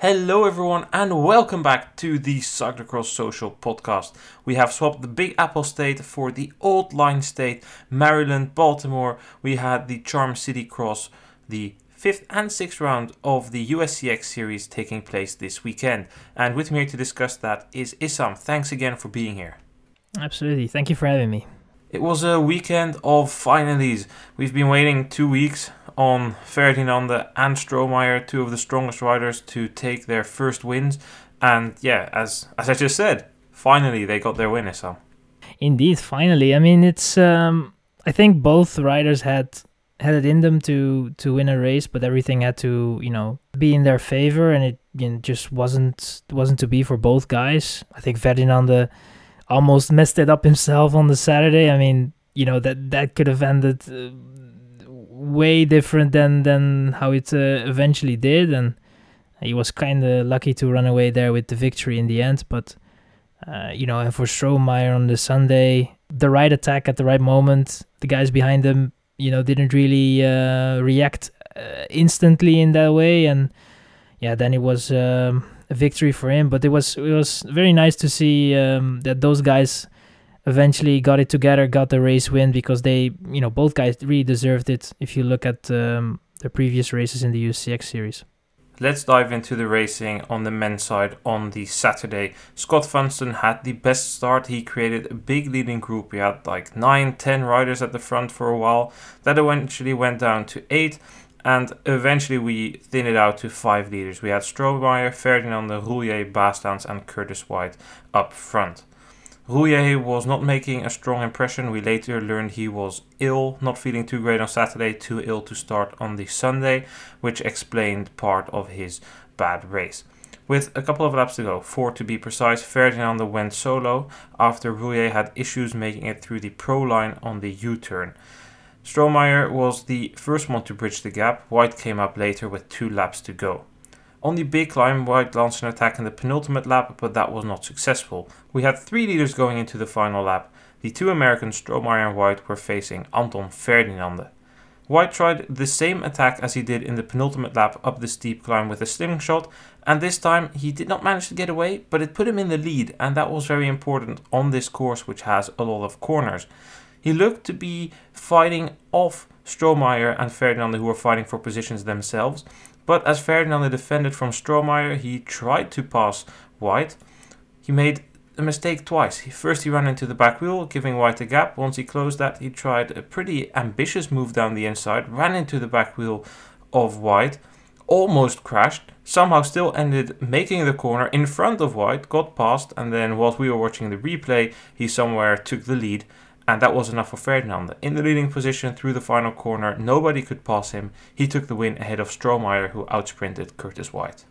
Hello everyone and welcome back to the Cyclocross Social podcast. We have swapped the Big Apple State for the Old Line State, Maryland, Baltimore. We had the Charm City Cross, the 5th and 6th round of the USCX series taking place this weekend. And with me here to discuss that is Issam. Thanks again for being here. Absolutely, thank you for having me. It was a weekend of finalies. We've been waiting 2 weeks on Ferdinande and Strohmeyer, two of the strongest riders, to take their first wins. And yeah, as I just said, finally they got their win, Issam. Indeed, finally. I mean, it's I think both riders had it in them to win a race, but everything had to, be in their favor, and it just wasn't to be for both guys. I think Ferdinande almost messed it up himself on the Saturday. I mean, that could have ended way different than how it eventually did, and he was kind of lucky to run away there with the victory in the end. But and for Strohmeyer on the Sunday, the right attack at the right moment, the guys behind him didn't really react instantly in that way, and then it was a victory for him. But it was very nice to see that those guys eventually got it together, got the race win, because they, both guys really deserved it if you look at the previous races in the USCX series. Let's dive into the racing on the men's side on the Saturday. Scott Funston had the best start. He created a big leading group. We had like 9-10 riders at the front for a while. That eventually went down to 8. And eventually we thinned it out to 5 leaders. We had Strohmeyer, Ferdinande, Rochette, Baastans and Curtis White up front. Rochette was not making a strong impression. We later learned he was ill, not feeling too great on Saturday, too ill to start on the Sunday, which explained part of his bad race. With a couple of laps to go, 4 to be precise, Ferdinande went solo after Rochette had issues making it through the pro line on the U-turn. Strohmeyer was the first one to bridge the gap. White came up later with 2 laps to go. On the big climb, White launched an attack in the penultimate lap, but that was not successful. We had 3 leaders going into the final lap. The 2 Americans, Strohmeyer and White, were facing Anton Ferdinande. White tried the same attack as he did in the penultimate lap up the steep climb with a slingshot, and this time he did not manage to get away, but it put him in the lead, and that was very important on this course, which has a lot of corners. He looked to be fighting off Strohmeyer and Ferdinande, who were fighting for positions themselves. But as Ferdinande defended from Strohmeyer, he tried to pass White. He made a mistake twice. First he ran into the back wheel, giving White a gap. Once he closed that, he tried a pretty ambitious move down the inside, ran into the back wheel of White, almost crashed, somehow still ended making the corner in front of White, got past, and then whilst we were watching the replay, he somewhere took the lead. And that was enough for Ferdinande. In the leading position through the final corner, nobody could pass him. He took the win ahead of Strohmeyer, who outsprinted Curtis White.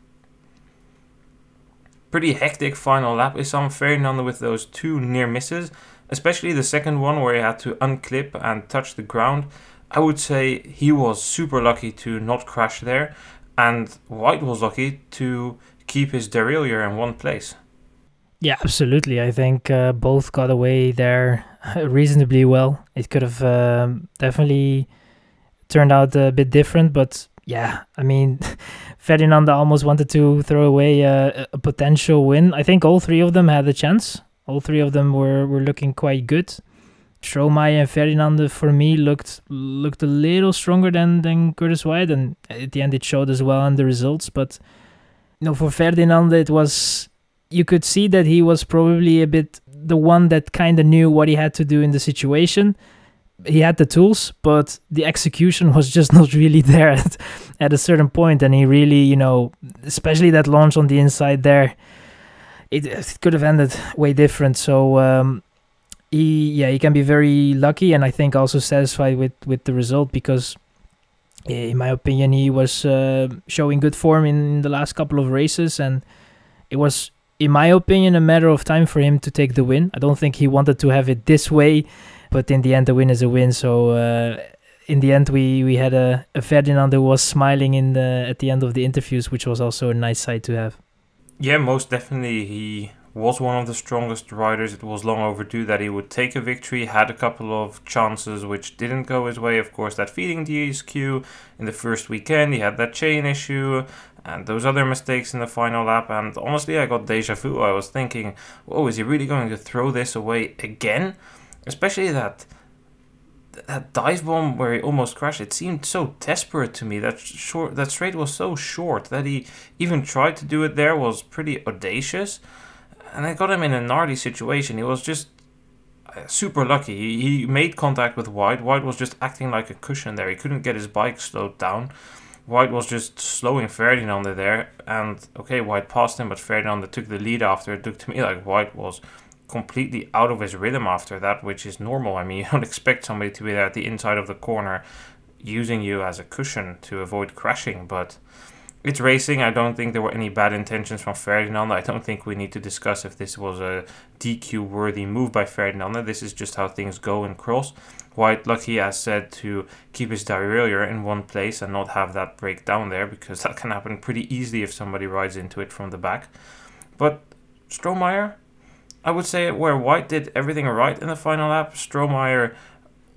Pretty hectic final lap. Issam, Ferdinande with those 2 near misses, especially the second one where he had to unclip and touch the ground. I would say he was super lucky to not crash there, and White was lucky to keep his derailleur in one place. Yeah, absolutely. I think both got away there reasonably well. It could have definitely turned out a bit different, but yeah, I mean, Ferdinande almost wanted to throw away a potential win. I think all 3 of them had a chance. All 3 of them were looking quite good. Strohmeyer and Ferdinande, for me, looked a little stronger than Curtis White, and at the end it showed as well in the results. But for Ferdinande, it was, you could see that he was probably a bit the one that kind of knew what he had to do in the situation. He had the tools, but the execution was just not really there at a certain point. And he really, especially that launch on the inside there, it could have ended way different. So he can be very lucky, and I think also satisfied with the result, because in my opinion he was showing good form in the last couple of races, and it was, in my opinion, a matter of time for him to take the win. I don't think he wanted to have it this way, but in the end, the win is a win. So in the end, we had a Ferdinand who was smiling at the end of the interviews, which was also a nice sight to have. Yeah, most definitely. He was one of the strongest riders. It was long overdue that he would take a victory. Had a couple of chances which didn't go his way. Of course, that feeding DSQ in the first weekend. He had that chain issue. And those other mistakes in the final lap, and honestly I got deja vu. I was thinking, whoa, is he really going to throw this away again? Especially that dive bomb where he almost crashed. It seemed so desperate to me. That straight was so short that he even tried to do it there was pretty audacious, and I got him in a gnarly situation. He was just super lucky. He made contact with White. White was just acting like a cushion there. He couldn't get his bike slowed down. White was just slowing Ferdinande there, and okay, White passed him, but Ferdinande took the lead after. It looked to me like White was completely out of his rhythm after that, which is normal. I mean, you don't expect somebody to be there at the inside of the corner using you as a cushion to avoid crashing, but it's racing. I don't think there were any bad intentions from Ferdinande. I don't think we need to discuss if this was a DQ-worthy move by Ferdinande. This is just how things go in cross. White lucky, as said, to keep his derailleur in one place and not have that break down there, because that can happen pretty easily if somebody rides into it from the back. But Strohmeyer, I would say where White did everything right in the final lap, Strohmeyer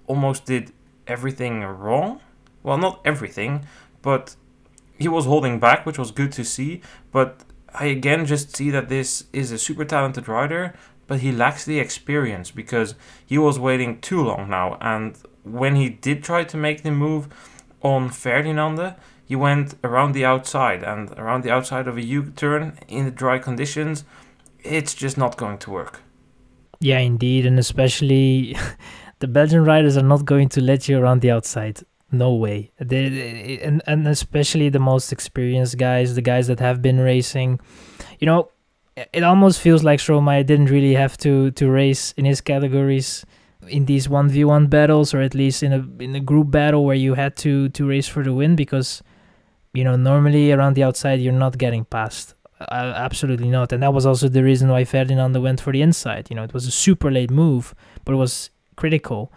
almost did everything wrong. Well, not everything, but he was holding back, which was good to see. But I again just see that this is a super talented rider, but he lacks the experience because he was waiting too long now. And when he did try to make the move on Ferdinande, he went around the outside, and around the outside of a U-turn in the dry conditions, it's just not going to work. Yeah, indeed, and especially the Belgian riders are not going to let you around the outside. No way. And especially the most experienced guys, the guys that have been racing. You know, it almost feels like Strohmeyer didn't really have to race in his categories in these 1v1 battles, or at least in a group battle where you had to race for the win, because, you know, normally around the outside you're not getting past. Absolutely not. And that was also the reason why Ferdinande went for the inside. You know, it was a super late move, but it was critical.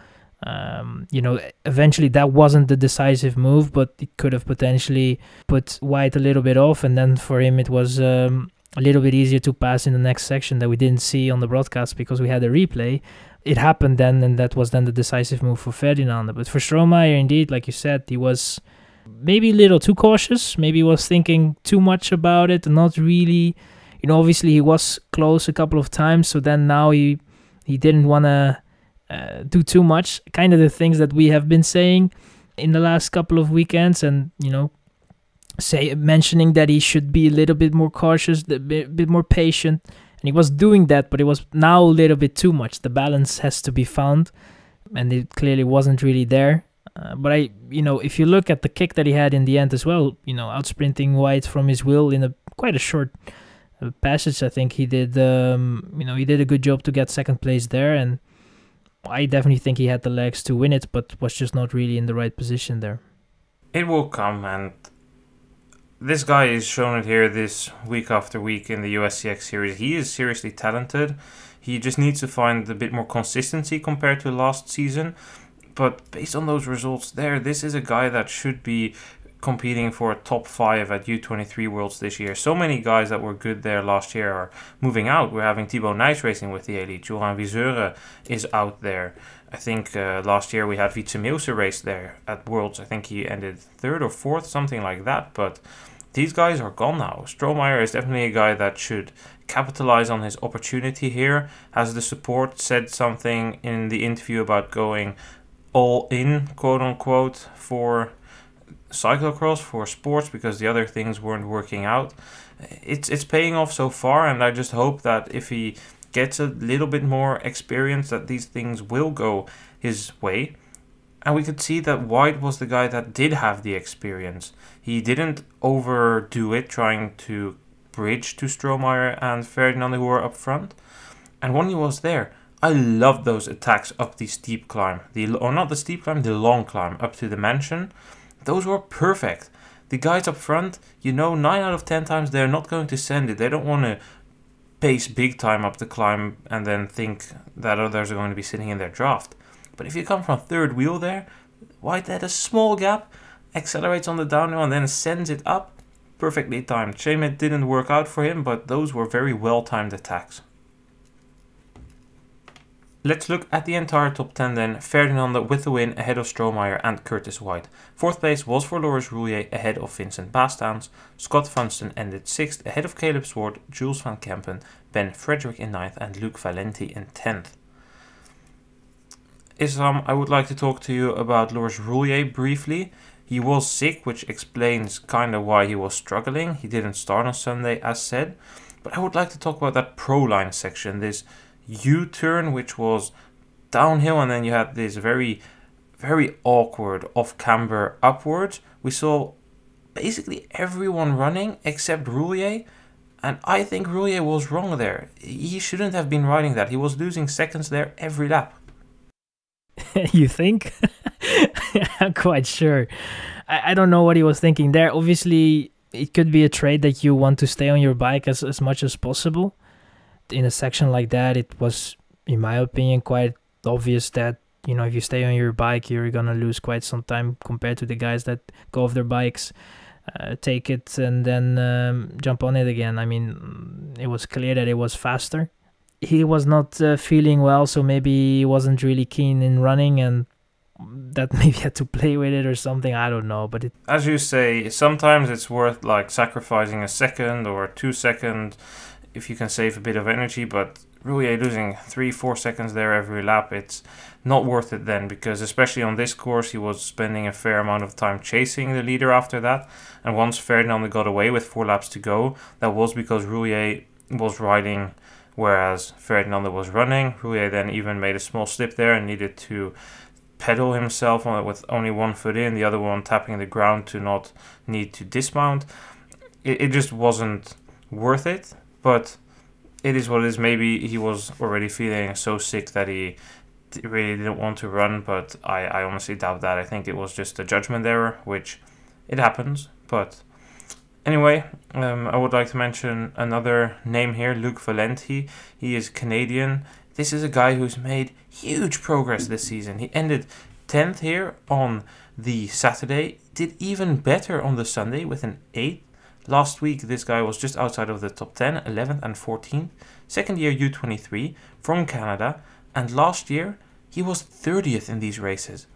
You know, eventually that wasn't the decisive move, but it could have potentially put White a little bit off, and then for him it was a little bit easier to pass in the next section that we didn't see on the broadcast because we had a replay. It happened then, and that was then the decisive move for Ferdinande. But for Strohmeyer, indeed, like you said, he was maybe a little too cautious, maybe was thinking too much about it, and not really, you know, obviously he was close a couple of times, so then now he didn't want to do too much, kind of the things that we have been saying in the last couple of weekends, and, you know, mentioning that he should be a little bit more cautious, a bit more patient, and he was doing that, but it was now a little bit too much. The balance has to be found, and it clearly wasn't really there. But you know, if you look at the kick that he had in the end as well, you know, outsprinting White from his wheel in quite a short passage, I think he did, you know, he did a good job to get second place there, and I definitely think he had the legs to win it, but was just not really in the right position there. It will come, and this guy is shown it here this week after week in the USCX series. He is seriously talented. He just needs to find a bit more consistency compared to last season. But based on those results there, this is a guy that should be competing for a top 5 at U23 Worlds this year. So many guys that were good there last year are moving out. We're having Thibaut Nys racing with the elite. Joran Wiesure is out there. I think last year we had Wietse Meeuwse race there at Worlds. I think he ended 3rd or 4th, something like that. But these guys are gone now. Strohmeyer is definitely a guy that should capitalize on his opportunity here. Has the support, said something in the interview about going all in, quote unquote, for cyclocross, for sports, because the other things weren't working out. It's paying off so far, and I just hope that if he gets a little bit more experience, that these things will go his way. And we could see that White was the guy that did have the experience. He didn't overdo it trying to bridge to Strohmeyer and Ferdinande, who were up front. And when he was there, I loved those attacks up the steep climb. Or not the steep climb, the long climb up to the mansion. Those were perfect. The guys up front, you know, 9 out of 10 times they're not going to send it. They don't want to pace big time up the climb and then think that others are going to be sitting in their draft. But if you come from 3rd wheel there, White had a small gap, accelerates on the downhill and then sends it up. Perfectly timed. Shame it didn't work out for him, but those were very well timed attacks. Let's look at the entire top 10 then. Ferdinande with the win ahead of Strohmeyer and Curtis White. 4th place was for Loris Roulier ahead of Vincent Bastaans. Scott Funston ended 6th ahead of Caleb Swart, Jules van Kempen, Ben Frederick in 9th and Luc Valenti in 10th. Issam, I would like to talk to you about Loris Roulier briefly. He was sick, which explains kind of why he was struggling. He didn't start on Sunday as said. But I would like to talk about that pro line section, this U-turn which was downhill and then you had this very, very awkward off-camber upwards. We saw basically everyone running except Roulier, and I think Roulier was wrong there. He shouldn't have been riding that. He was losing seconds there every lap. You think? I'm quite sure. I don't know what he was thinking there. Obviously, it could be a trait that you want to stay on your bike as much as possible. In a section like that, it was, in my opinion, quite obvious that, you know, if you stay on your bike, you're gonna lose quite some time compared to the guys that go off their bikes, take it and then jump on it again. I mean, it was clear that it was faster. He was not feeling well, so maybe he wasn't really keen in running, and that maybe had to play with it or something. I don't know, but as you say, sometimes it's worth like sacrificing a second or 2 seconds if you can save a bit of energy, but Roulier losing 3-4 seconds there every lap, it's not worth it then, because especially on this course he was spending a fair amount of time chasing the leader after that, and once Ferdinande got away with 4 laps to go, that was because Roulier was riding whereas Ferdinande was running. Roulier then even made a small slip there and needed to pedal himself on it with only one foot in, the other one tapping the ground to not need to dismount. It just wasn't worth it, but it is what it is. Maybe he was already feeling so sick that he really didn't want to run, but I honestly doubt that. I think it was just a judgment error, which it happens, but anyway, I would like to mention another name here, Luc Valenti. He is Canadian. This is a guy who's made huge progress this season. He ended 10th here on the Saturday, did even better on the Sunday with an 8th. Last week, this guy was just outside of the top 10, 11th and 14th. Second year U23 from Canada. And last year, he was 30th in these races.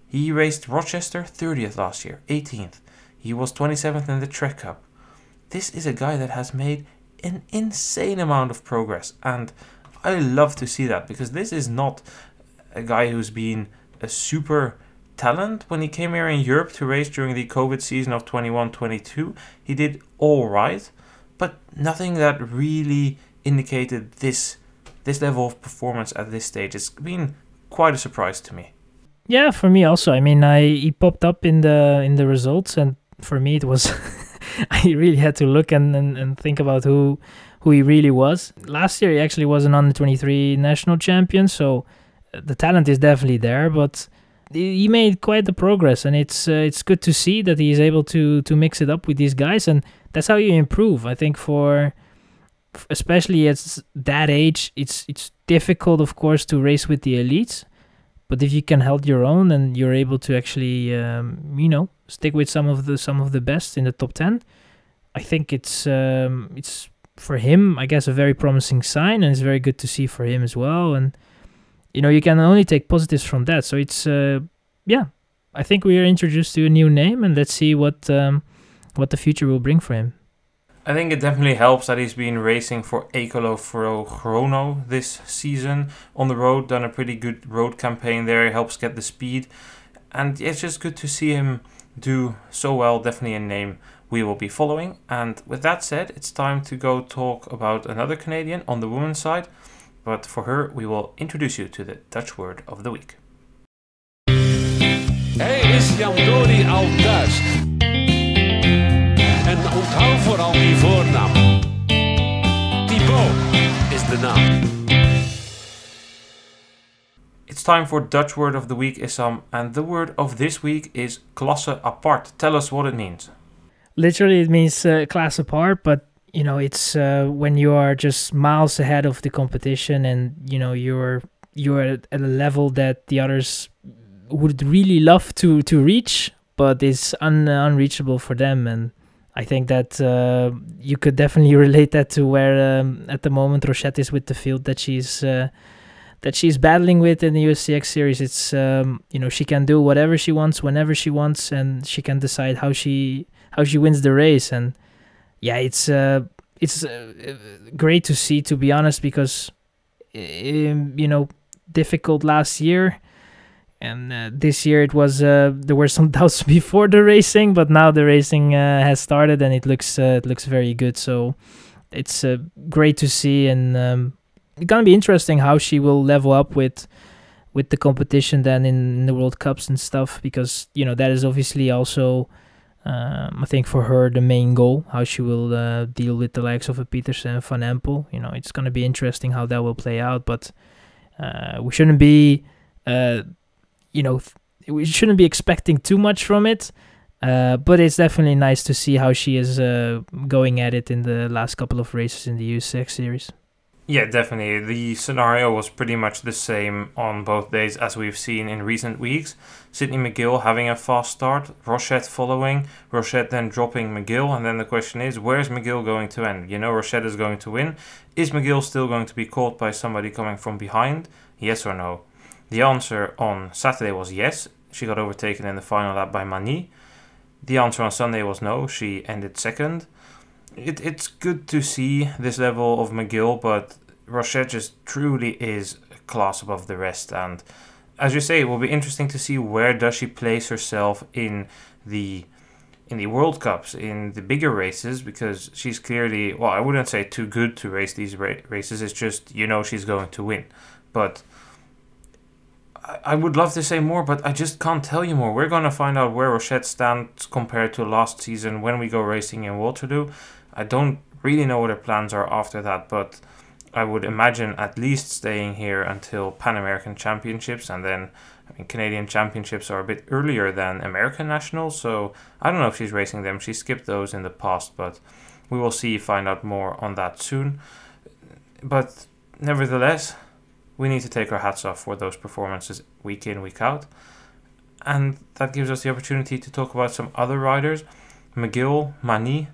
He raced Rochester 30th last year, 18th. He was 27th in the Trek Cup. This is a guy that has made an insane amount of progress, and I love to see that, because this is not a guy who's been a super talent. When he came here in Europe to race during the COVID season of 21-22, he did all right, but nothing that really indicated this level of performance at this stage. It's been quite a surprise to me. Yeah, for me also. I mean, he popped up in the results, and for me it was I really had to look and think about who he really was. Last year he actually was an under-23 national champion, so the talent is definitely there, but he made quite the progress, and it's good to see that he is able to mix it up with these guys, and that's how you improve. I think for especially at that age, it's difficult, of course, to race with the elites. But if you can hold your own and you're able to actually, stick with some of the best in the top 10, I think it's for him, I guess, a very promising sign, and it's very good to see for him as well. And you can only take positives from that. So it's I think we are introduced to a new name, and let's see what the future will bring for him. I think it definitely helps that he's been racing for Ecolo Chrono this season on the road, done a pretty good road campaign there. It helps get the speed, and it's just good to see him do so well. Definitely a name we will be following. And with that said, it's time to go talk about another Canadian on the women's side, but for her we will introduce you to the Dutch word of the week. Hij is Jan Dori al thuis. En onthoud vooral die voornaam. Thibaut is de naam. It's time for Dutch word of the week, Issam, and the word of this week is Klasse Apart. Tell us what it means. Literally, it means class apart, but it's when you are just miles ahead of the competition, and you're at a level that the others would really love to reach, but it's unreachable for them. And I think that you could definitely relate that to where at the moment Rochette is with the field that she's that she's battling with in the USCX series. It's she can do whatever she wants whenever she wants, and she can decide how she wins the race. And yeah, it's great to see, to be honest, because difficult last year, and this year it was there were some doubts before the racing, but now the racing has started and it looks very good. So it's great to see, and it's gonna be interesting how she will level up with the competition then in the World Cups and stuff, because that is obviously also I think for her the main goal, how she will deal with the likes of a Peterson and Van Empel. It's gonna be interesting how that will play out, but we shouldn't be we shouldn't be expecting too much from it, but it's definitely nice to see how she is going at it in the last couple of races in the USCX series. Yeah, definitely. The scenario was pretty much the same on both days as we've seen in recent weeks. Sydney McGill having a fast start, Rochette following, Rochette then dropping McGill, and then the question is, where's McGill going to end? Rochette is going to win. Is McGill still going to be caught by somebody coming from behind? Yes or no? The answer on Saturday was yes. She got overtaken in the final lap by Mani. The answer on Sunday was no. She ended second. It's good to see this level of McGill, but Rochette just truly is a class above the rest. And as you say, it will be interesting to see where does she place herself in the World Cups, in the bigger races, because she's clearly, well, I wouldn't say too good to race these races. It's just, she's going to win. But I would love to say more, but I just can't tell you more. We're going to find out where Rochette stands compared to last season when we go racing in Waterloo. I don't really know what her plans are after that, but I would imagine at least staying here until Pan American Championships, and then Canadian Championships are a bit earlier than American Nationals, so I don't know if she's racing them. She skipped those in the past, but we will find out more on that soon. But nevertheless, we need to take our hats off for those performances week in, week out. And that gives us the opportunity to talk about some other riders. McGill Mani.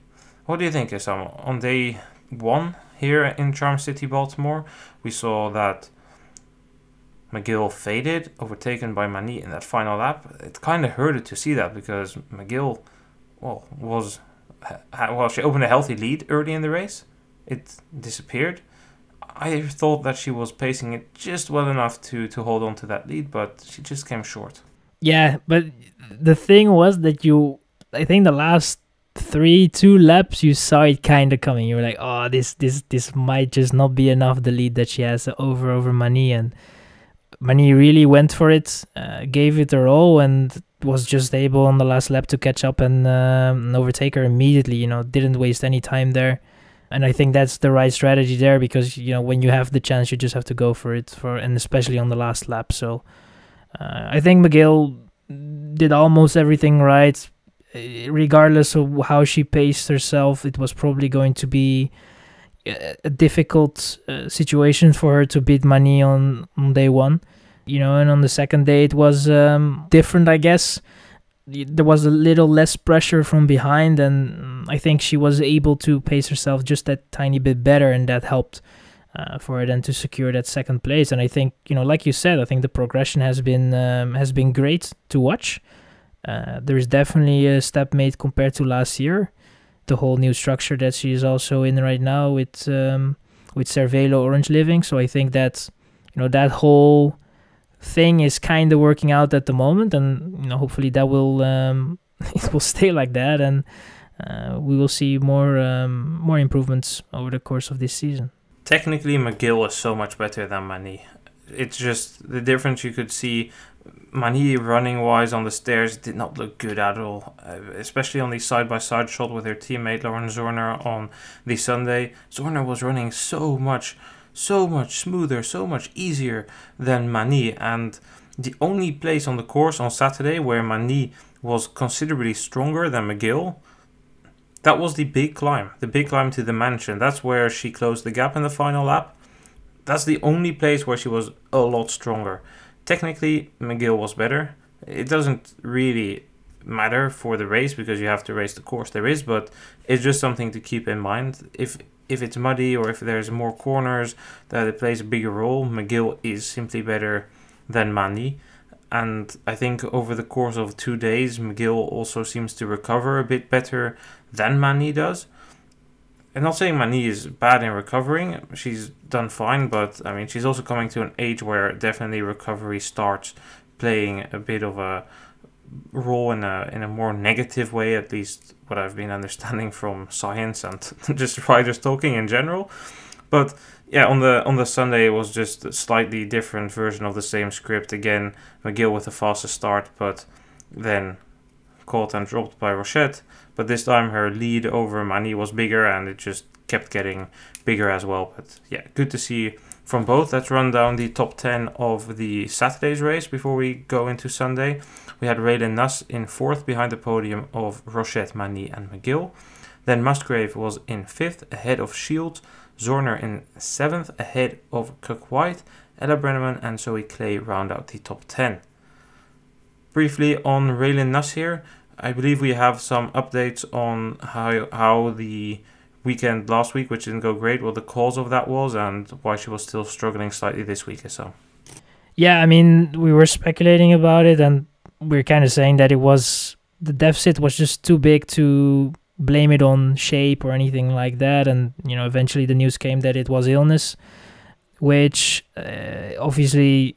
What do you think, Issam? On day 1 here in Charm City, Baltimore, we saw that McGill faded, overtaken by Mani in that final lap. It kind of hurted to see that, because McGill, she opened a healthy lead early in the race. It disappeared. I thought that she was pacing it just well enough to hold on to that lead, but she just came short. Yeah, but the thing was that I think the last 2 laps, you saw it kind of coming. You were like, oh, this might just not be enough, the lead that she has over Mani. And Mani really went for it, gave it her all, and was just able on the last lap to catch up and overtake her immediately. Didn't waste any time there. And I think that's the right strategy there, because when you have the chance, you just have to go for it, and especially on the last lap. So I think McGill did almost everything right. Regardless of how she paced herself, it was probably going to be a difficult situation for her to beat Mani on day 1. And on the second day it was different, I guess. There was a little less pressure from behind, and I think she was able to pace herself just that tiny bit better, and that helped for her then to secure that second place. And I think, like you said, I think the progression has been great to watch. There is definitely a step made compared to last year. The whole new structure that she is also in right now with Cervelo Orange Living. So I think that that whole thing is kind of working out at the moment, and hopefully that will it will stay like that, and we will see more improvements over the course of this season. Technically, McGill is so much better than Mani. It's just the difference you could see. Mani, running-wise on the stairs, did not look good at all, especially on the side-by-side shot with her teammate Lauren Zorner on the Sunday. Zorner was running so much smoother, so much easier than Mani, and the only place on the course on Saturday where Mani was considerably stronger than McGill, that was the big climb to the mansion. That's where she closed the gap in the final lap. That's the only place where she was a lot stronger. Technically, McGill was better. It doesn't really matter for the race because you have to race the course there is, but it's just something to keep in mind. If if it's muddy or if there's more corners, that it plays a bigger role. McGill is simply better than Mani. And I think over the course of 2 days, McGill also seems to recover a bit better than Mani does. I'm not saying Mani is bad in recovering. She's done fine, but I mean, she's also coming to an age where definitely recovery starts playing a bit of a role in a more negative way, at least what I've been understanding from science and just riders talking in general. But yeah, on the Sunday it was just a slightly different version of the same script. Again, McGill with a faster start, but then caught and dropped by Rochette. But this time her lead over Mani was bigger, and it just kept getting bigger as well. But yeah, good to see from both. Let's run down the top 10 of the Saturday's race before we go into Sunday. We had Raylan Nuss in 4th behind the podium of Rochette, Mani and McGill. Then Musgrave was in 5th ahead of Shields. Zorner in 7th ahead of Cook White. Ella Brenneman and Zoe Clay round out the top 10. Briefly on Raylan Nuss here, I believe we have some updates on how the weekend last week, which didn't go great, what the cause of that was and why she was still struggling slightly this week or so. Yeah, I mean, we were speculating about it, and we're kind of saying that the deficit was just too big to blame it on shape or anything like that. And, you know, eventually the news came that it was illness, which obviously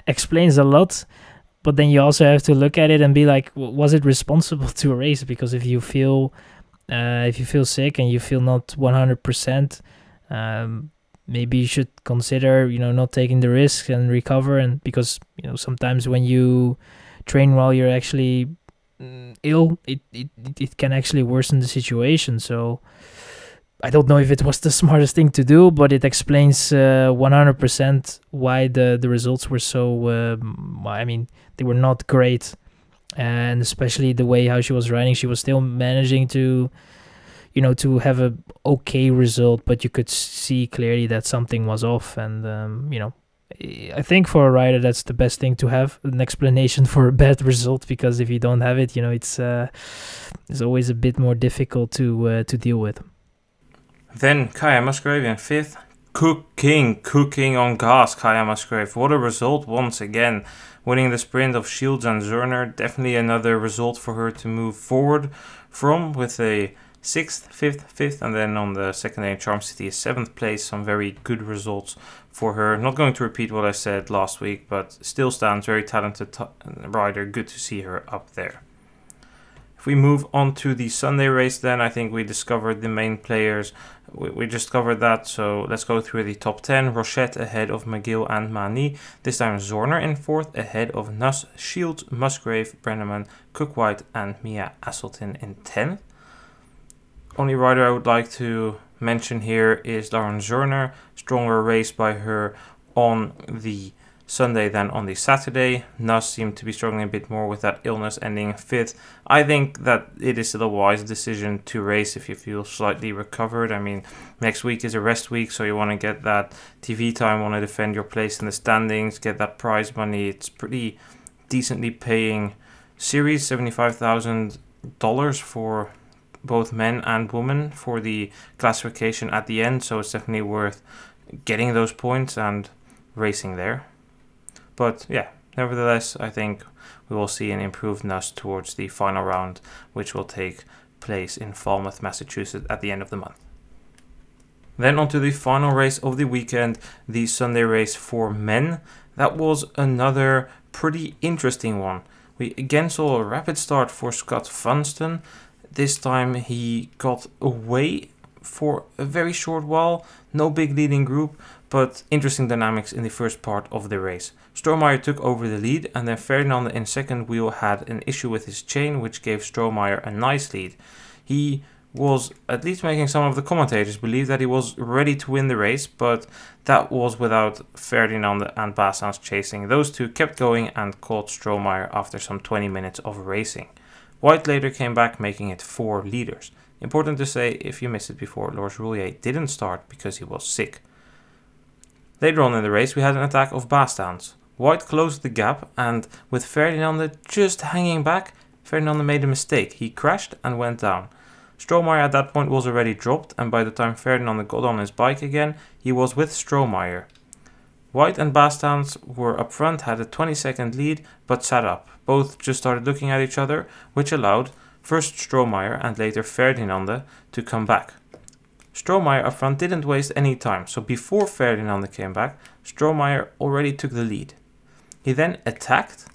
explains a lot. But then you also have to look at it and be like, was it responsible to a race? Because if you feel sick and you feel not 100%, maybe you should consider, you know, not taking the risk and recover. And because, you know, sometimes when you train while you're actually ill, it can actually worsen the situation. So I don't know if it was the smartest thing to do, but it explains 100% why the results were so, I mean, they were not great. And especially the way how she was riding, she was still managing to, you know, to have a okay result, but you could see clearly that something was off. And, you know, I think for a rider, that's the best thing to have, an explanation for a bad result, because if you don't have it, you know, it's always a bit more difficult to deal with. Then Kaya Musgrave in 5th. Cooking on gas, Kaya Musgrave. What a result once again. Winning the sprint of Shields and Zorner. Definitely another result for her to move forward from, with a 6th, 5th, and then on the second day in Charm City, a 7th place. Some very good results for her. Not going to repeat what I said last week, but still stands. Very talented rider. Good to see her up there. If we move on to the Sunday race, then I think we discovered the main players. We just covered that, so let's go through the top 10. Rochette ahead of McGill and Mani. This time Zorner in 4th ahead of Nuss, Shields, Musgrave, Brenneman, Cook White and Mia Asseltin in 10th. Only rider I would like to mention here is Lauren Zorner. Stronger race by her on the Sunday than on the Saturday. Nuss seemed to be struggling a bit more with that illness, ending 5th. I think that it is still a wise decision to race if you feel slightly recovered. I mean, next week is a rest week, so you want to get that TV time, want to defend your place in the standings, get that prize money. It's pretty decently paying series, $75,000 for both men and women for the classification at the end, so it's definitely worth getting those points and racing there. But yeah, nevertheless, I think we will see an improved Nuss towards the final round, which will take place in Falmouth, Massachusetts at the end of the month. Then on to the final race of the weekend, the Sunday race for men. That was another pretty interesting one. We again saw a rapid start for Scott Funston. This time he got away for a very short while, no big leading group, but interesting dynamics in the first part of the race. Strohmeyer took over the lead, and then Ferdinande in second wheel had an issue with his chain, which gave Strohmeyer a nice lead. He was at least making some of the commentators believe that he was ready to win the race, but that was without Ferdinande and Bassans chasing. Those two kept going and caught Strohmeyer after some 20 minutes of racing. White later came back, making it 4 leaders. Important to say, if you missed it before, Lars Roulier didn't start because he was sick. Later on in the race, we had an attack of Bassans. White closed the gap, and with Ferdinande just hanging back, Ferdinande made a mistake. He crashed and went down. Strohmeyer at that point was already dropped, and by the time Ferdinande got on his bike again, he was with Strohmeyer. White and Bastaans were up front, had a 20-second lead, but sat up. Both just started looking at each other, which allowed first Strohmeyer and later Ferdinande to come back. Strohmeyer up front didn't waste any time, so before Ferdinande came back, Strohmeyer already took the lead. He then attacked,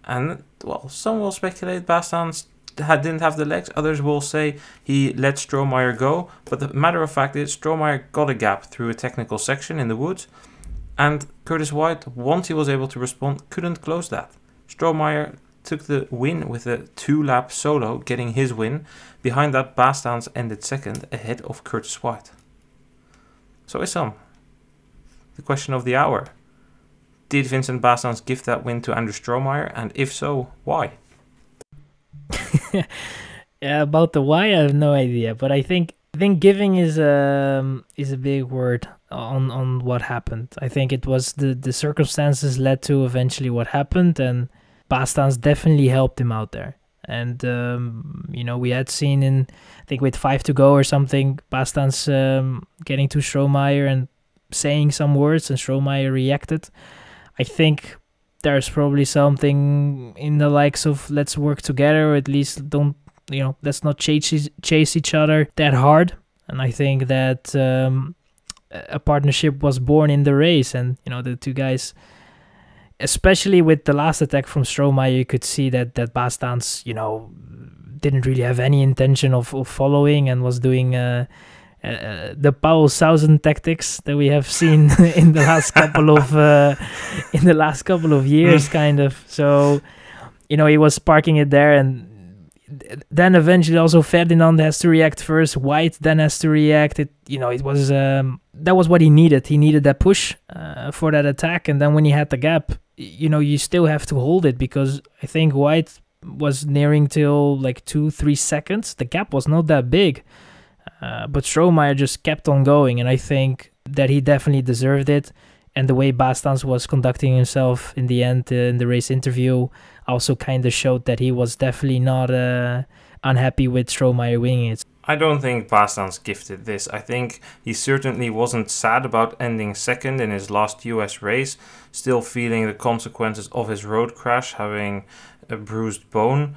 and, well, some will speculate Bastaans didn't have the legs, others will say he let Strohmeyer go, but the matter of fact is Strohmeyer got a gap through a technical section in the woods, and Curtis White, once he was able to respond, couldn't close that. Strohmeyer took the win with a 2-lap solo, getting his win. Behind that, Bastaans ended second, ahead of Curtis White. So Issam, the question of the hour. Did Vincent Bastaans give that win to Andrew Strohmeyer, and if so, why? Yeah, about the why, I have no idea, but I think giving is a big word on what happened. I think it was the circumstances led to eventually what happened, and Bastaans definitely helped him out there. And you know, we had seen in, I think with 5 to go or something, Bastaans getting to Strohmeyer and saying some words, and Strohmeyer reacted. I think there's probably something in the likes of let's work together, or at least don't, you know, let's not chase each other that hard. And I think that a partnership was born in the race, and you know, the two guys, especially with the last attack from Strohmeyer, you could see that Bastaans, you know, didn't really have any intention of following, and was doing the Paul Sousen tactics that we have seen in the last couple of years, kind of. So, you know, he was parking it there, and then eventually also Ferdinand has to react first. White then has to react. It was that was what he needed. He needed that push for that attack, and then when he had the gap, you know, you still have to hold it, because I think White was nearing till like 2-3 seconds. The gap was not that big. But Strohmeyer just kept on going, and I think that he definitely deserved it. And the way Bastaans was conducting himself in the end in the race interview also kind of showed that he was definitely not unhappy with Strohmeyer winning it. I don't think Bastaans gifted this. I think he certainly wasn't sad about ending second in his last US race, still feeling the consequences of his road crash, having a bruised bone.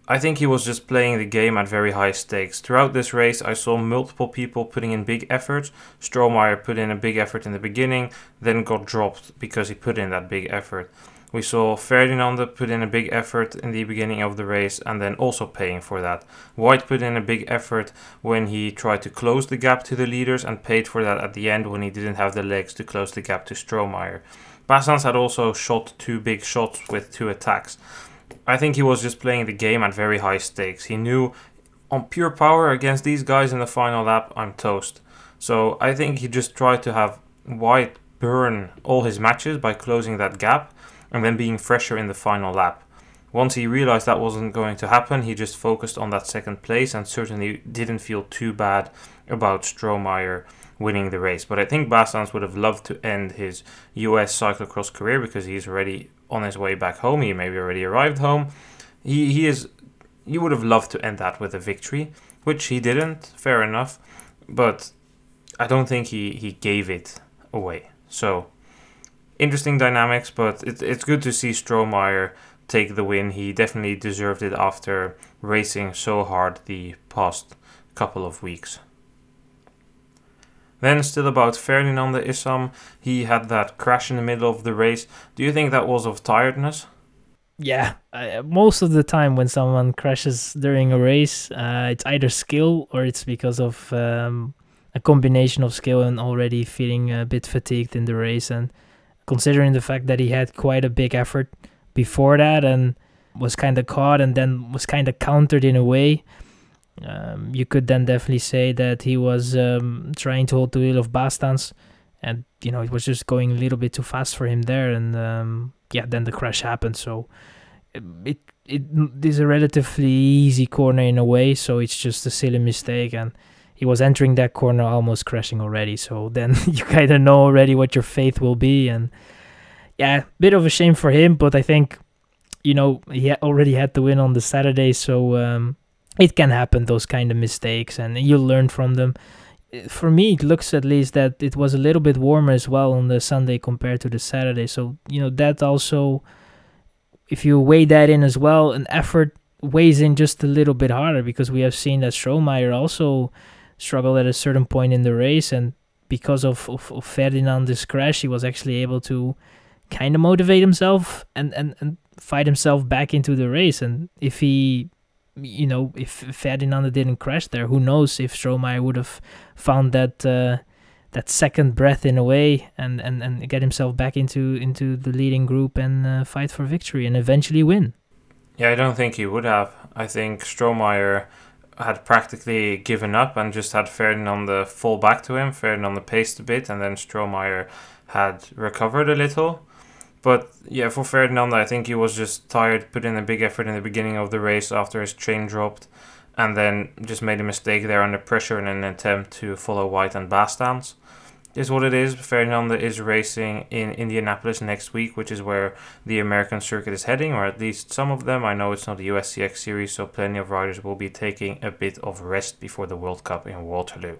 I think he was just playing the game at very high stakes. Throughout this race, I saw multiple people putting in big efforts. Strohmeyer put in a big effort in the beginning, then got dropped because he put in that big effort. We saw Ferdinande put in a big effort in the beginning of the race and then also paying for that. White put in a big effort when he tried to close the gap to the leaders and paid for that at the end when he didn't have the legs to close the gap to Strohmeyer. Bastaans had also shot 2 big shots with 2 attacks. I think he was just playing the game at very high stakes. He knew on pure power against these guys in the final lap, I'm toast. So I think he just tried to have White burn all his matches by closing that gap and then being fresher in the final lap. Once he realized that wasn't going to happen, he just focused on that second place and certainly didn't feel too bad about Strohmeyer winning the race. But I think Bastaans would have loved to end his US cyclocross career because he's already on his way back home. He maybe already arrived home. He would have loved to end that with a victory, which he didn't, fair enough. But I don't think he gave it away. So, interesting dynamics, but it's good to see Strohmeyer take the win. He definitely deserved it after racing so hard the past couple of weeks. Then still about Ferdinande Issam, he had that crash in the middle of the race. Do you think that was of tiredness? Yeah, most of the time when someone crashes during a race, it's either skill or it's because of a combination of skill and already feeling a bit fatigued in the race. And considering the fact that he had quite a big effort before that and was kind of caught and then was kind of countered in a way, you could then definitely say that he was trying to hold the wheel of Bastaans, and you know, it was just going a little bit too fast for him there, and yeah, then the crash happened. So it is a relatively easy corner in a way, so it's just a silly mistake, and he was entering that corner almost crashing already, so then you kind of know already what your fate will be. And yeah, bit of a shame for him, but I think, you know, he already had the win on the Saturday, so it can happen, those kind of mistakes, and you'll learn from them. For me, it looks at least that it was a little bit warmer as well on the Sunday compared to the Saturday. So, that also, if you weigh that in as well, an effort weighs in just a little bit harder, because we have seen that Strohmeyer also struggled at a certain point in the race, and because of Ferdinande's crash, he was actually able to kind of motivate himself and fight himself back into the race. And if if Ferdinande didn't crash there, who knows if Strohmeyer would have found that second breath in a way, and get himself back into the leading group and fight for victory and eventually win. Yeah, I don't think he would have. I think Strohmeyer had practically given up and just had Ferdinande fall back to him. Ferdinande paced a bit, and then Strohmeyer had recovered a little. But yeah, for Ferdinande, I think he was just tired, put in a big effort in the beginning of the race after his chain dropped, and then just made a mistake there under pressure in an attempt to follow White and Bastans. Is what it is. Ferdinande is racing in Indianapolis next week, which is where the American circuit is heading, or at least some of them. I know it's not the USCX series, so plenty of riders will be taking a bit of rest before the World Cup in Waterloo.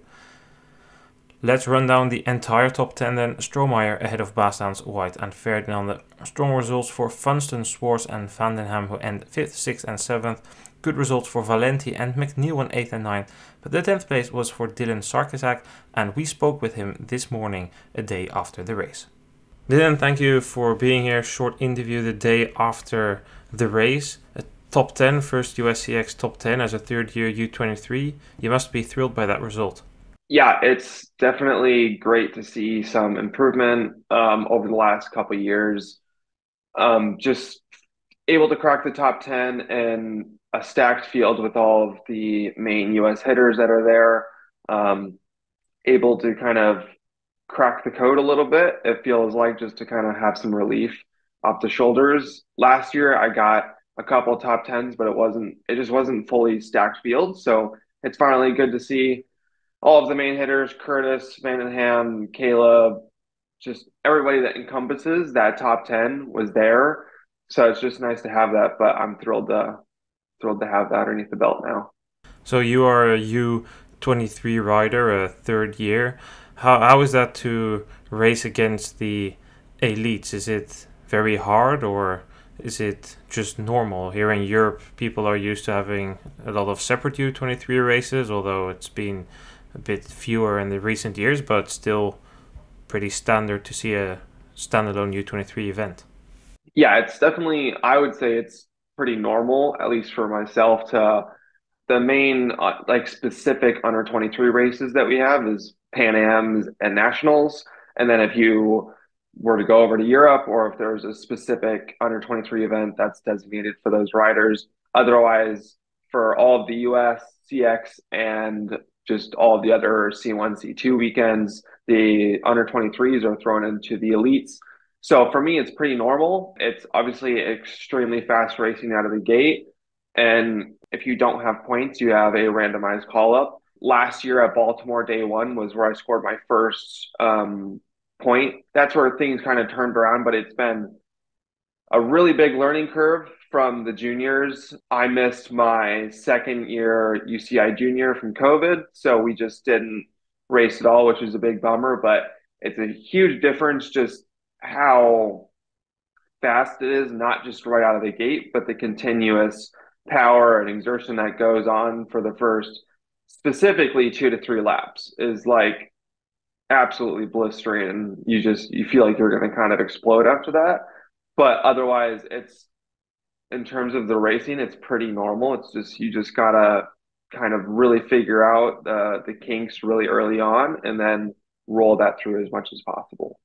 Let's run down the entire top 10 then. Strohmeyer ahead of Bastans, White and Ferdinande. Strong results for Funston, Swartz and Vandenham, who end 5th, 6th and 7th. Good results for Valenti and McNeil in 8th and 9th. But the 10th place was for Dylan Zakrajsek, and we spoke with him this morning, a day after the race. Dylan, thank you for being here. Short interview the day after the race. A top 10, first USCX top 10 as a third year U23. You must be thrilled by that result. Yeah, it's definitely great to see some improvement over the last couple of years. Just able to crack the top 10 in a stacked field with all of the main US hitters that are there. Able to kind of crack the code a little bit. It feels like, just to kind of have some relief off the shoulders. Last year I got a couple of top 10s, but it just wasn't fully stacked field. So it's finally good to see all of the main hitters, Curtis, Vandenham, Caleb, just everybody that encompasses that top 10 was there. So it's just nice to have that, but I'm thrilled to have that underneath the belt now. So you are a U23 rider, a third year. How is that to race against the elites? Is it very hard, or is it just normal? Here in Europe, people are used to having a lot of separate U23 races, although it's been a bit fewer in the recent years, but still pretty standard to see a standalone U23 event. Yeah, it's definitely, I would say it's pretty normal, at least for myself. To the main specific under 23 races that we have is Pan Ams and Nationals. And then if you were to go over to Europe, or if there's a specific under 23 event that's designated for those riders. Otherwise, for all of the USCX and just all of the other C1, C2 weekends, the under 23s are thrown into the elites. So for me, it's pretty normal. It's obviously extremely fast racing out of the gate. And if you don't have points, you have a randomized call-up. Last year at Baltimore, day one was where I scored my first point. That's where things kind of turned around, but it's been a really big learning curve from the juniors. I missed my second year UCI junior from COVID, so we just didn't race at all, which was a big bummer, but it's a huge difference just how fast it is, not just right out of the gate, but the continuous power and exertion that goes on for the first specifically 2 to 3 laps is like absolutely blistering, and you feel like you're going to kind of explode after that. But otherwise, it's, in terms of the racing, it's pretty normal. It's just, you just gotta kind of really figure out the kinks really early on, and then roll that through as much as possible.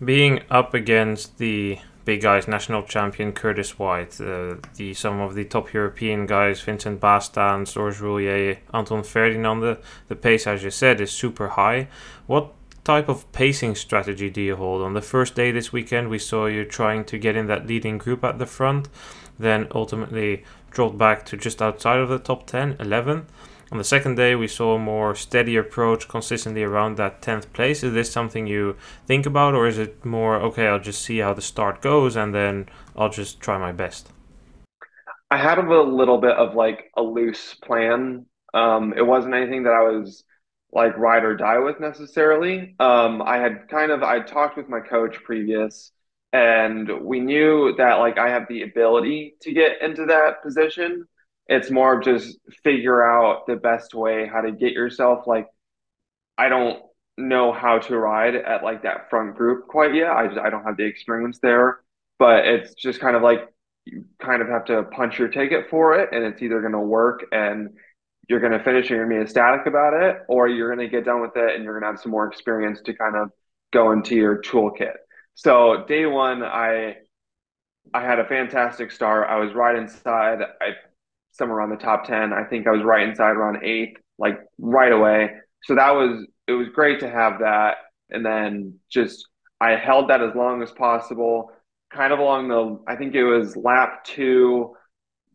Being up against the big guys, national champion Curtis White, some of the top European guys, Vincent Bastan, Georges Roulier, Anton Ferdinande, the pace, as you said, is super high. What type of pacing strategy do you hold? On the first day this weekend, we saw you trying to get in that leading group at the front, then ultimately dropped back to just outside of the top 10, 11th. On the second day, we saw a more steady approach, consistently around that 10th place. Is this something you think about, or is it more, okay, I'll just see how the start goes and then I'll just try my best? I had a little bit of like a loose plan. It wasn't anything that I was like ride or die with necessarily. I talked with my coach previous, and we knew that like I have the ability to get into that position. It's more of just figure out the best way how to get yourself like I don't know how to ride at like that front group quite yet. I don't have the experience there, but it's just kind of like you kind of have to punch your ticket for it, and it's either going to work and you're going to finish and you're going to be ecstatic about it, or you're going to get done with it and you're going to have some more experience to kind of go into your toolkit. So day one, I had a fantastic start. I was right inside, somewhere around the top 10. I think I was right inside around eighth, like right away. So it was great to have that. And then just, I held that as long as possible, kind of along I think it was lap two,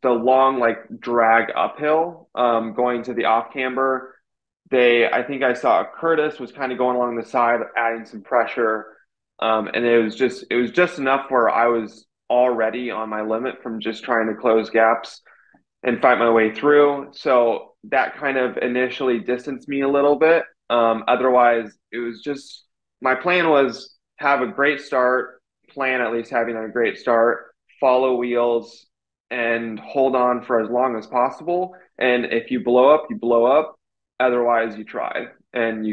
the long like drag uphill, going to the off camber. I think I saw Curtis was kind of going along the side, adding some pressure. And it was just enough where I was already on my limit from just trying to close gaps and fight my way through. So that kind of initially distanced me a little bit. Otherwise, it was just my plan was have a great start, plan at least having a great start, follow wheels, and hold on for as long as possible. And if you blow up, you blow up. Otherwise, you try, and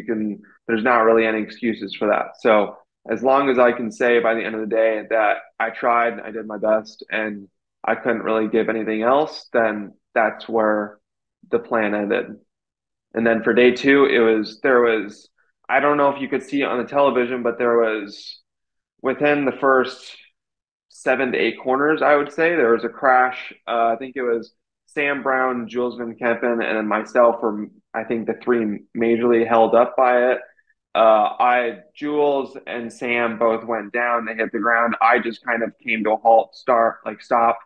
there's not really any excuses for that. So as long as I can say by the end of the day that I tried, I did my best, and I couldn't really give anything else, then that's where the plan ended. And then for day two, there was, I don't know if you could see it on the television, but there was within the first 7 to 8 corners, I would say, there was a crash. I think it was Sam Brown, Jules Van Kempen, and then myself were, I think, the three majorly held up by it. Jules and Sam both went down. They hit the ground. I just kind of came to a halt, stop.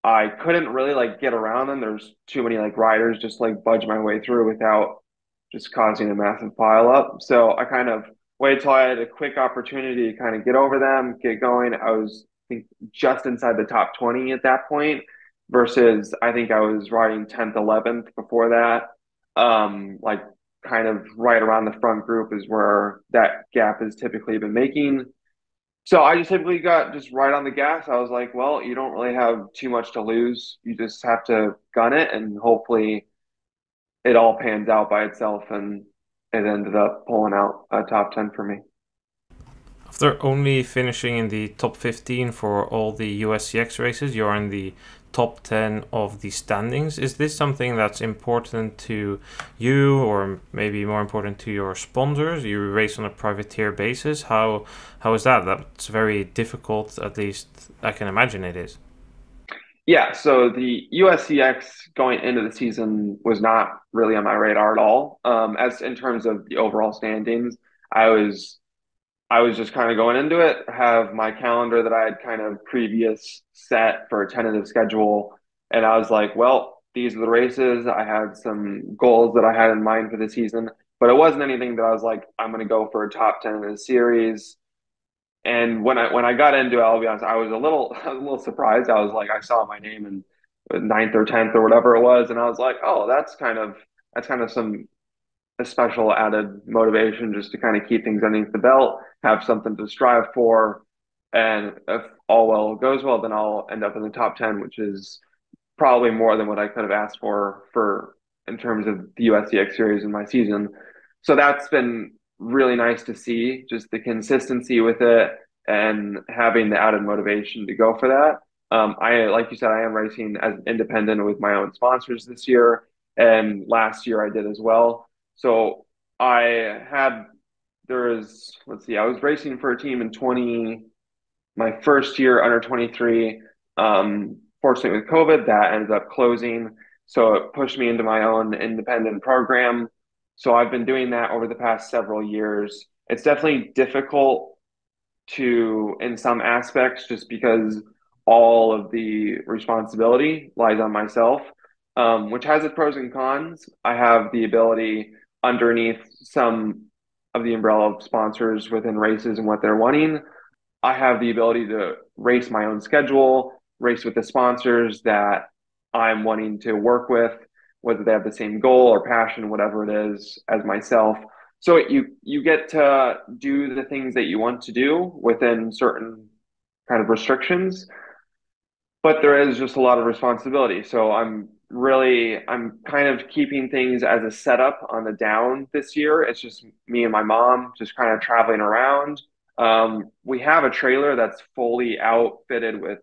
I couldn't really like get around them. There's too many like riders just like budge my way through without just causing a massive pile up. So I kind of waited till I had a quick opportunity to kind of get over them, get going. I was, I think, just inside the top 20 at that point versus I think I was riding 10th, 11th before that. Like kind of right around the front group is where that gap has typically been making. So I just typically got just right on the gas. I was like, well, you don't really have too much to lose. You just have to gun it, and hopefully it all pans out by itself. And it ended up pulling out a top 10 for me. After only finishing in the top 15 for all the USCX races, you're in the top 10 of the standings. Is this something that's important to you, or maybe more important to your sponsors? You race on a privateer basis. How is that? That's very difficult, at least I can imagine it is. Yeah, so the USCX going into the season was not really on my radar at all. As in terms of the overall standings, I was I was just kind of going into it, have my calendar that I had kind of previous set for a tentative schedule. And I was like, well, these are the races. I had some goals that I had in mind for the season, but it wasn't anything that I was like, I'm going to go for a top 10 in the series. And when I got into it, I'll be honest, I was a little surprised. I was like, I saw my name in ninth or 10th or whatever it was. And I was like, oh, that's kind of some a special added motivation just to kind of keep things underneath the belt, have something to strive for. And if all well goes well, then I'll end up in the top 10, which is probably more than what I could have asked for in terms of the USCX series in my season. So that's been really nice to see, just the consistency with it and having the added motivation to go for that. Like you said, I am racing as independent with my own sponsors this year, and last year I did as well. So let's see, I was racing for a team in my first year under 23. Fortunately with COVID, that ended up closing. So it pushed me into my own independent program. So I've been doing that over the past several years. It's definitely difficult in some aspects, just because all of the responsibility lies on myself, which has its pros and cons. I have the ability underneath some of the umbrella of sponsors within races and what they're wanting. I have the ability to race my own schedule, race with the sponsors that I'm wanting to work with, whether they have the same goal or passion, whatever it is, as myself. So you get to do the things that you want to do within certain kind of restrictions, but there is just a lot of responsibility. So I'm kind of keeping things as a setup on the down this year. It's just me and my mom just kind of traveling around. We have a trailer that's fully outfitted with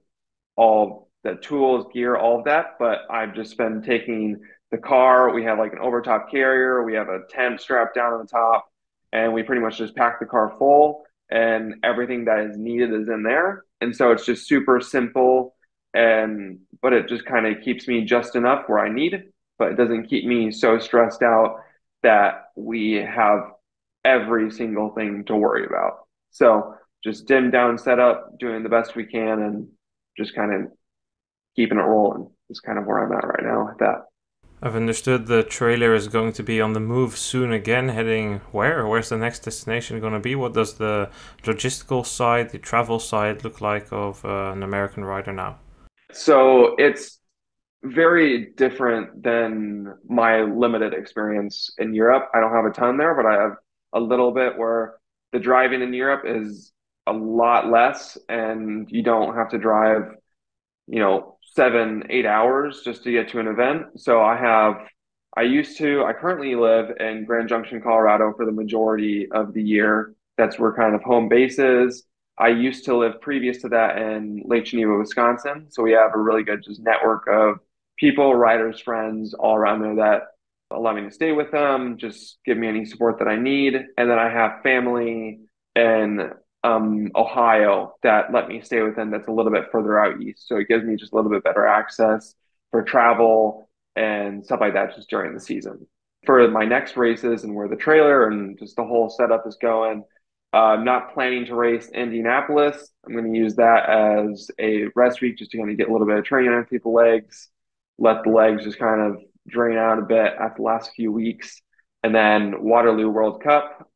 all the tools, gear, all of that. But I've just been taking the car. We have like an overtop carrier. We have a tent strapped down on the top, and we pretty much just pack the car full, and everything that is needed is in there. And so it's just super simple, and but it just kind of keeps me just enough where I need it, but it doesn't keep me so stressed out that we have every single thing to worry about. So just dim down setup, doing the best we can, and just kind of keeping it rolling is kind of where I'm at right now with that. I've understood the trailer is going to be on the move soon again, heading where? Where's the next destination going to be? What does the logistical side, the travel side look like of an American rider now? So it's very different than my limited experience in Europe. I don't have a ton there, but I have a little bit where the driving in Europe is a lot less, and you don't have to drive 7, 8 hours just to get to an event. So I currently live in Grand Junction, Colorado for the majority of the year. That's where kind of home base is. I used to live previous to that in Lake Geneva, Wisconsin. So we have a really good just network of people, riders, friends all around there that allow me to stay with them, just give me any support that I need. And then I have family in Ohio that let me stay with them that's a little bit further out east. So it gives me just a little bit better access for travel and stuff like that just during the season. For my next races and where the trailer and just the whole setup is going, I'm not planning to race Indianapolis. I'm going to use that as a rest week just to kind of get a little bit of training on people's legs, let the legs just kind of drain out a bit after the last few weeks. And then Waterloo World Cup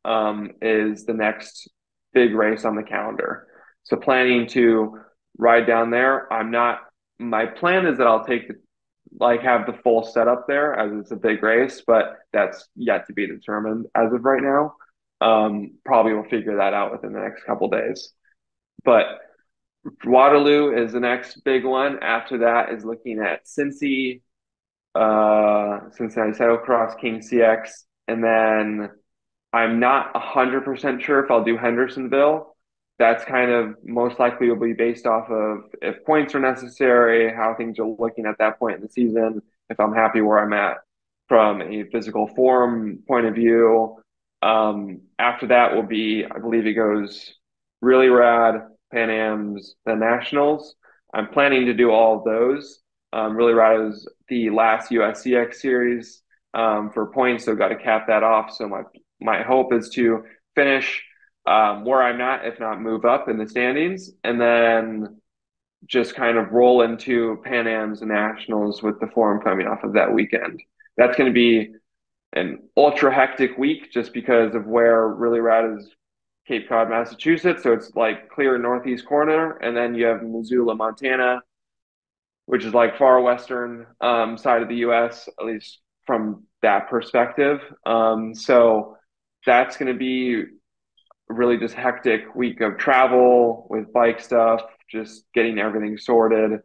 is the next big race on the calendar. So planning to ride down there. My plan is that I'll have the full setup there as it's a big race, but that's yet to be determined as of right now. Probably we'll figure that out within the next couple days. But Waterloo is the next big one. After that is looking at Cincinnati Cyclocross, King CX, and then I'm not 100% sure if I'll do Hendersonville. That's kind of most likely will be based off of if points are necessary, how things are looking at that point in the season, if I'm happy where I'm at from a physical form point of view. After that will be, I believe it goes Really Rad, Pan Am's, the Nationals. I'm planning to do all of those. Really Rad is the last USCX series for points, so got to cap that off. So my hope is to finish where I'm at, if not move up in the standings, and then just kind of roll into Pan Am's and Nationals with the form coming off of that weekend. That's going to be an ultra hectic week just because of where Really Rad is, Cape Cod, Massachusetts. So it's like clear northeast corner, and then you have Missoula, Montana, which is like far western side of the U.S., at least from that perspective. So that's going to be really just hectic week of travel with bike stuff, just getting everything sorted.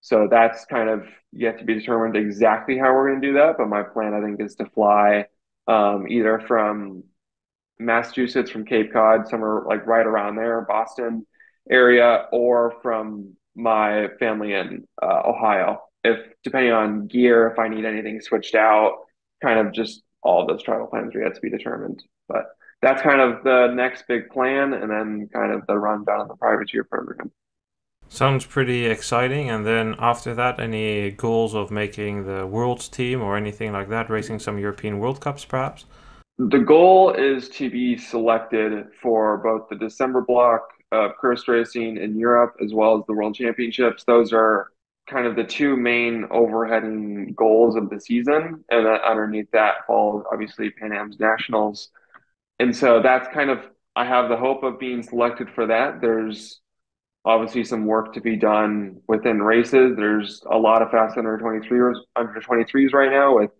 So that's kind of yet to be determined exactly how we're going to do that. But my plan, I think, is to fly either from Massachusetts, from Cape Cod, somewhere like right around there, Boston area, or from my family in Ohio. If depending on gear, if I need anything switched out, kind of just all of those travel plans are yet to be determined. But that's kind of the next big plan, and then kind of the rundown of the privateer program. Sounds pretty exciting. And then after that, any goals of making the Worlds team or anything like that, racing some European World Cups perhaps? The goal is to be selected for both the December block of Kursk racing in Europe as well as the World Championships. Those are kind of the two main overheading goals of the season. And then underneath that falls obviously Pan Am's Nationals. And so that's kind of, I have the hope of being selected for that. There's obviously some work to be done within races. There's a lot of fast under 23s right now with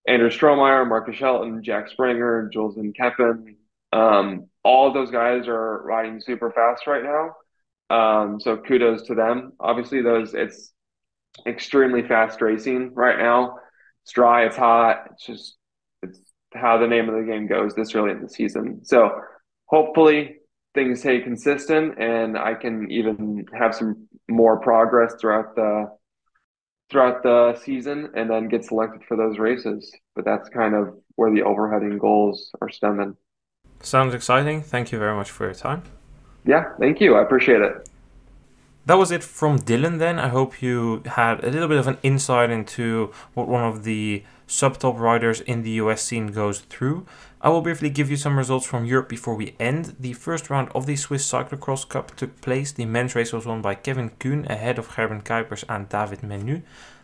Andrew Strohmeyer, Marcus Shelton, Jack Springer, Jules and Keppen. All of those guys are riding super fast right now. So kudos to them. Obviously, it's extremely fast racing right now. It's dry, it's hot. It's how the name of the game goes this early in the season. So hopefully things stay consistent and I can even have some more progress throughout the season and then get selected for those races. But that's kind of where the overheading goals are stemming. Sounds exciting. Thank you very much for your time. Yeah, thank you. I appreciate it. That was it from Dylan then. I hope you had a little bit of an insight into what one of the sub-top riders in the US scene goes through. I will briefly give you some results from Europe before we end. The first round of the Swiss Cyclocross Cup took place. The men's race was won by Kevin Kuhn ahead of Gerben Kuipers and David Menu.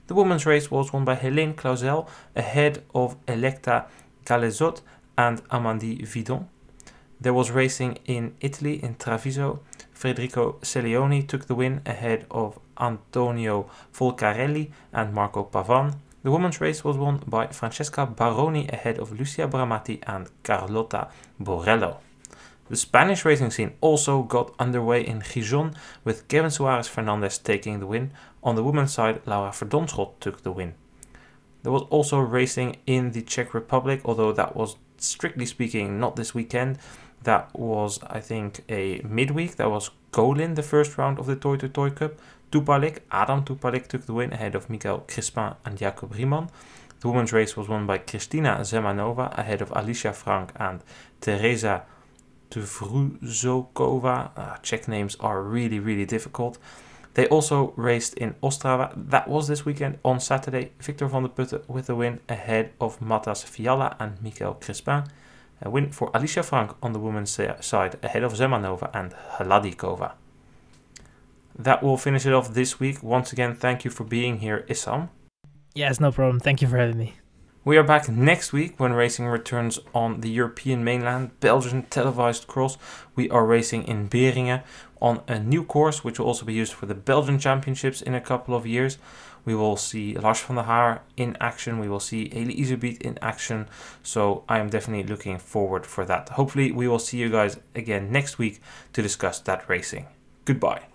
The women's race was won by Helene Clausel ahead of Electa Galezot and Amandie Vidon. There was racing in Italy, in Treviso. Federico Celioni took the win ahead of Antonio Volcarelli and Marco Pavan. The women's race was won by Francesca Baroni ahead of Lucia Bramati and Carlota Borello. The Spanish racing scene also got underway in Gijón with Kevin Suarez Fernandez taking the win. On the women's side, Laura Verdonschot took the win. There was also racing in the Czech Republic, although that was strictly speaking not this weekend. That was, I think, a midweek. That was Kolin, the first round of the Toy to Toy Cup. Adam Tupalik took the win ahead of Mikael Crispin and Jakob Riemann. The women's race was won by Kristina Zemanova ahead of Alicia Frank and Teresa Tvruzokova. Czech names are really, really difficult. They also raced in Ostrava. That was this weekend on Saturday. Victor van der Putte with the win ahead of Matas Fiala and Mikael Crispin. A win for Alicia Frank on the women's side ahead of Zemanova and Hladikova. That will finish it off this week. Once again, thank you for being here, Issam. Yes, no problem. Thank you for having me. We are back next week when racing returns on the European mainland, Belgian televised cross. We are racing in Beringen on a new course, which will also be used for the Belgian Championships in a couple of years. We will see Lars van der Haar in action. We will see Elie Iserbyt in action. So I am definitely looking forward for that. Hopefully we will see you guys again next week to discuss that racing. Goodbye.